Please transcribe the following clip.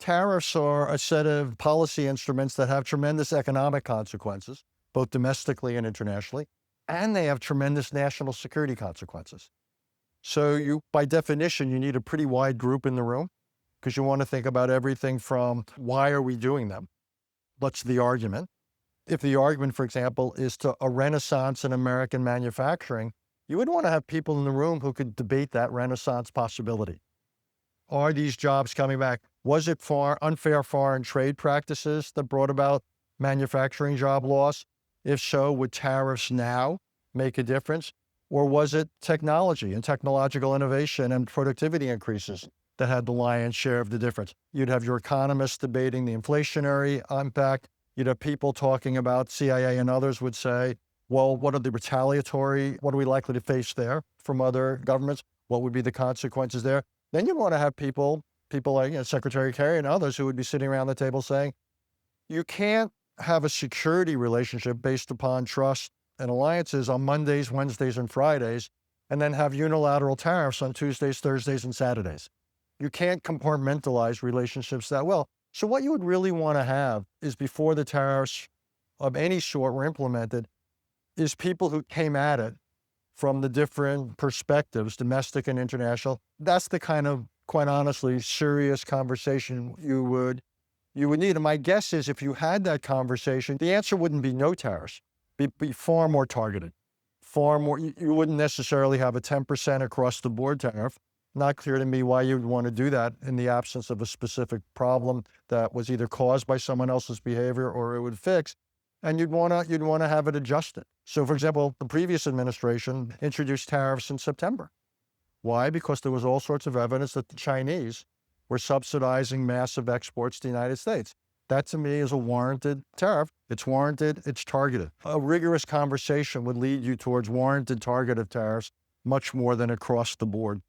Tariffs are a set of policy instruments that have tremendous economic consequences, both domestically and internationally, and they have tremendous national security consequences. So by definition, you need a pretty wide group in the room because you want to think about everything from why are we doing them? What's the argument? If the argument, for example, is to a renaissance in American manufacturing, you would want to have people in the room who could debate that renaissance possibility. Are these jobs coming back? Was it unfair foreign trade practices that brought about manufacturing job loss? If so, would tariffs now make a difference? Or was it technology and technological innovation and productivity increases that had the lion's share of the difference? You'd have your economists debating the inflationary impact. You'd have people talking about CIA and others would say, well, what are we likely to face there from other governments? What would be the consequences there? Then you want to have people like Secretary Kerry and others who would be sitting around the table saying, you can't have a security relationship based upon trust and alliances on Mondays, Wednesdays, and Fridays, and then have unilateral tariffs on Tuesdays, Thursdays, and Saturdays. You can't compartmentalize relationships that well. So what you would really want to have is, before the tariffs of any sort were implemented, is people who came at it from the different perspectives, domestic and international. That's the kind of, quite honestly, serious conversation you would need. And my guess is, if you had that conversation, the answer wouldn't be no tariffs. Be far more targeted, far more. You wouldn't necessarily have a 10% across the board tariff. Not clear to me why you'd want to do that in the absence of a specific problem that was either caused by someone else's behavior or it would fix. And you'd want to have it adjusted. So, for example, the previous administration introduced tariffs in September. Why? Because there was all sorts of evidence that the Chinese were subsidizing massive exports to the United States. That, to me, is a warranted tariff. It's warranted, it's targeted. A rigorous conversation would lead you towards warranted targeted tariffs much more than across the board.